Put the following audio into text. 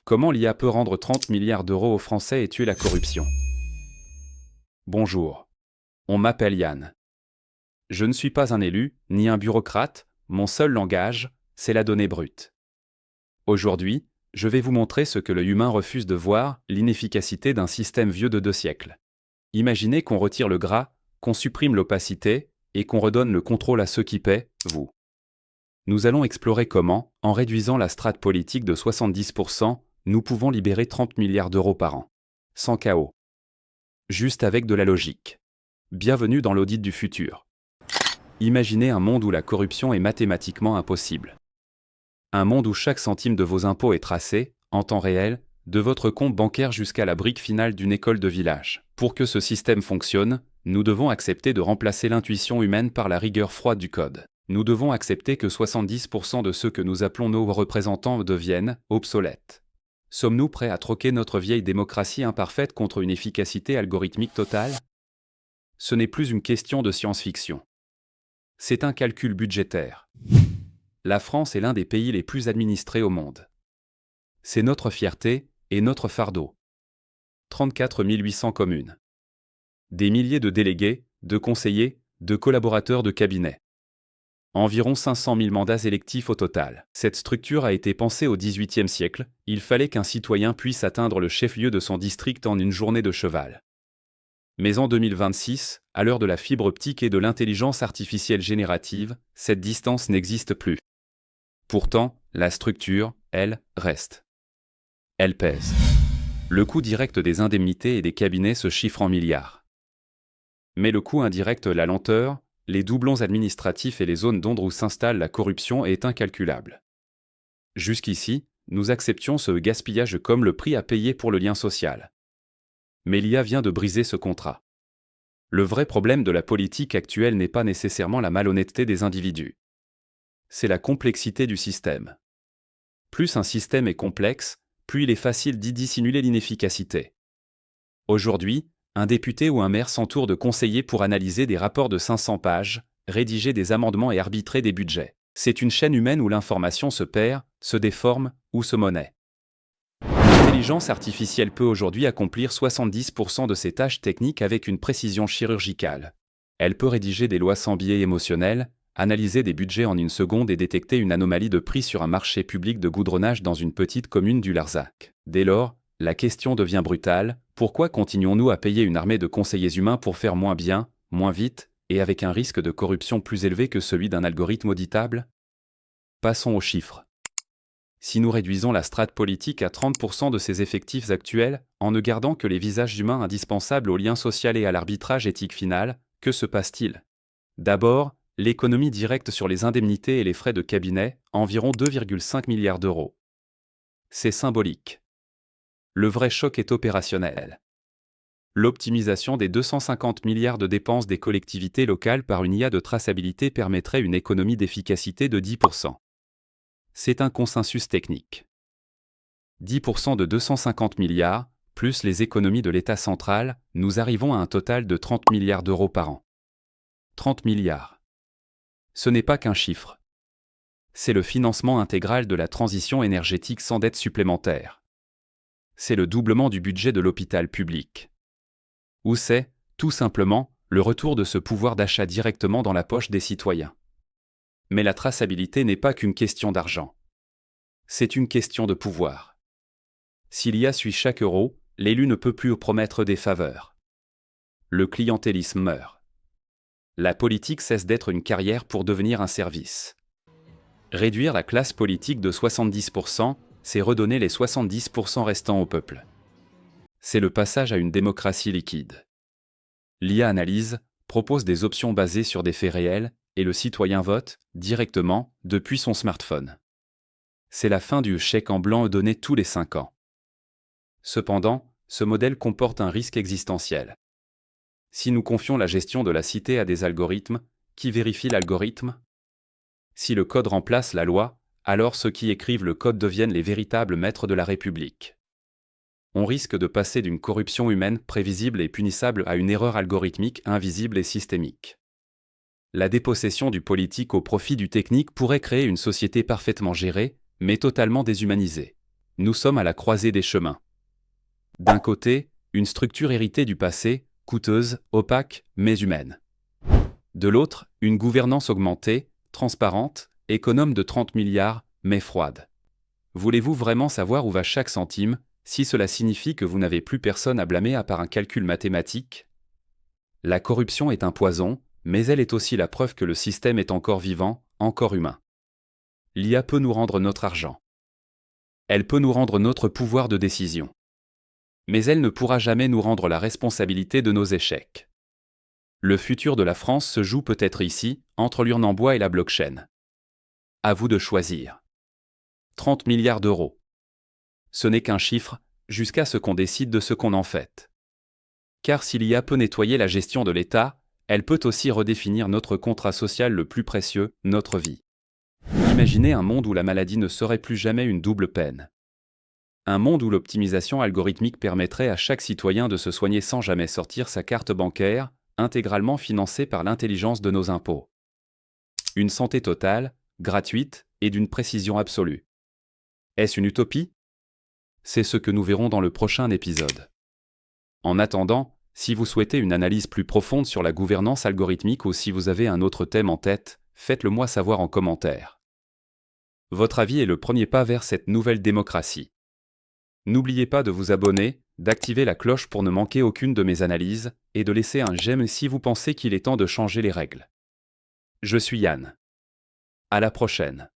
Comment l'IA peut rendre 30 milliards d'euros aux Français et tuer la corruption? Bonjour. On m'appelle Yann. Je ne suis pas un élu, ni un bureaucrate, mon seul langage, c'est la donnée brute. Aujourd'hui, je vais vous montrer ce que l'œil humain refuse de voir, l'inefficacité d'un système vieux de 2 siècles. Imaginez qu'on retire le gras, qu'on supprime l'opacité, et qu'on redonne le contrôle à ceux qui paient, vous. Nous allons explorer comment, en réduisant la strate politique de 70%, nous pouvons libérer 30 milliards d'euros par an. Sans chaos. Juste avec de la logique. Bienvenue dans l'audit du futur. Imaginez un monde où la corruption est mathématiquement impossible. Un monde où chaque centime de vos impôts est tracé, en temps réel, de votre compte bancaire jusqu'à la brique finale d'une école de village. Pour que ce système fonctionne, nous devons accepter de remplacer l'intuition humaine par la rigueur froide du code. Nous devons accepter que 70% de ceux que nous appelons nos représentants deviennent obsolètes. Sommes-nous prêts à troquer notre vieille démocratie imparfaite contre une efficacité algorithmique totale? Ce n'est plus une question de science-fiction. C'est un calcul budgétaire. La France est l'un des pays les plus administrés au monde. C'est notre fierté et notre fardeau. 34 800 communes. Des milliers de délégués, de conseillers, de collaborateurs de cabinet. Environ 500 000 mandats électifs au total. Cette structure a été pensée au XVIIIe siècle, il fallait qu'un citoyen puisse atteindre le chef-lieu de son district en une journée de cheval. Mais en 2026, à l'heure de la fibre optique et de l'intelligence artificielle générative, cette distance n'existe plus. Pourtant, la structure, elle, reste. Elle pèse. Le coût direct des indemnités et des cabinets se chiffre en milliards. Mais le coût indirect, la lenteur, les doublons administratifs et les zones d'ombre où s'installe la corruption est incalculable. Jusqu'ici, nous acceptions ce gaspillage comme le prix à payer pour le lien social. Mais l'IA vient de briser ce contrat. Le vrai problème de la politique actuelle n'est pas nécessairement la malhonnêteté des individus. C'est la complexité du système. Plus un système est complexe, plus il est facile d'y dissimuler l'inefficacité. Aujourd'hui, un député ou un maire s'entoure de conseillers pour analyser des rapports de 500 pages, rédiger des amendements et arbitrer des budgets. C'est une chaîne humaine où l'information se perd, se déforme ou se monnaie. L'intelligence artificielle peut aujourd'hui accomplir 70% de ces tâches techniques avec une précision chirurgicale. Elle peut rédiger des lois sans biais émotionnel, analyser des budgets en 1 seconde et détecter une anomalie de prix sur un marché public de goudronnage dans une petite commune du Larzac. Dès lors, la question devient brutale, pourquoi continuons-nous à payer une armée de conseillers humains pour faire moins bien, moins vite, et avec un risque de corruption plus élevé que celui d'un algorithme auditable? Passons aux chiffres. Si nous réduisons la strate politique à 30% de ses effectifs actuels, en ne gardant que les visages humains indispensables au lien social et à l'arbitrage éthique final, que se passe-t-il? D'abord, l'économie directe sur les indemnités et les frais de cabinet, environ 2,5 milliards d'euros. C'est symbolique. Le vrai choc est opérationnel. L'optimisation des 250 milliards de dépenses des collectivités locales par une IA de traçabilité permettrait une économie d'efficacité de 10%. C'est un consensus technique. 10% de 250 milliards, plus les économies de l'État central, nous arrivons à un total de 30 milliards d'euros par an. 30 milliards. Ce n'est pas qu'un chiffre. C'est le financement intégral de la transition énergétique sans dette supplémentaire. C'est le doublement du budget de l'hôpital public. Ou c'est, tout simplement, le retour de ce pouvoir d'achat directement dans la poche des citoyens. Mais la traçabilité n'est pas qu'une question d'argent. C'est une question de pouvoir. Si l'IA suit chaque euro, l'élu ne peut plus promettre des faveurs. Le clientélisme meurt. La politique cesse d'être une carrière pour devenir un service. Réduire la classe politique de 70%, c'est redonner les 70% restants au peuple. C'est le passage à une démocratie liquide. L'IA analyse, propose des options basées sur des faits réels, et le citoyen vote, directement, depuis son smartphone. C'est la fin du chèque en blanc donné tous les 5 ans. Cependant, ce modèle comporte un risque existentiel. Si nous confions la gestion de la cité à des algorithmes, qui vérifie l'algorithme? Si le code remplace la loi, alors ceux qui écrivent le code deviennent les véritables maîtres de la République. On risque de passer d'une corruption humaine prévisible et punissable à une erreur algorithmique invisible et systémique. La dépossession du politique au profit du technique pourrait créer une société parfaitement gérée, mais totalement déshumanisée. Nous sommes à la croisée des chemins. D'un côté, une structure héritée du passé, coûteuse, opaque, mais humaine. De l'autre, une gouvernance augmentée, transparente, économe de 30 milliards, mais froide. Voulez-vous vraiment savoir où va chaque centime, si cela signifie que vous n'avez plus personne à blâmer à part un calcul mathématique? La corruption est un poison, mais elle est aussi la preuve que le système est encore vivant, encore humain. L'IA peut nous rendre notre argent. Elle peut nous rendre notre pouvoir de décision. Mais elle ne pourra jamais nous rendre la responsabilité de nos échecs. Le futur de la France se joue peut-être ici, entre l'urne en bois et la blockchain. À vous de choisir. 30 milliards d'euros. Ce n'est qu'un chiffre, jusqu'à ce qu'on décide de ce qu'on en fait. Car si l'IA peut nettoyer la gestion de l'État, elle peut aussi redéfinir notre contrat social le plus précieux, notre vie. Imaginez un monde où la maladie ne serait plus jamais une double peine. Un monde où l'optimisation algorithmique permettrait à chaque citoyen de se soigner sans jamais sortir sa carte bancaire, intégralement financée par l'intelligence de nos impôts. Une santé totale, gratuite et d'une précision absolue. Est-ce une utopie? C'est ce que nous verrons dans le prochain épisode. En attendant, si vous souhaitez une analyse plus profonde sur la gouvernance algorithmique ou si vous avez un autre thème en tête, faites-le moi savoir en commentaire. Votre avis est le premier pas vers cette nouvelle démocratie. N'oubliez pas de vous abonner, d'activer la cloche pour ne manquer aucune de mes analyses, et de laisser un j'aime si vous pensez qu'il est temps de changer les règles. Je suis Yann. À la prochaine.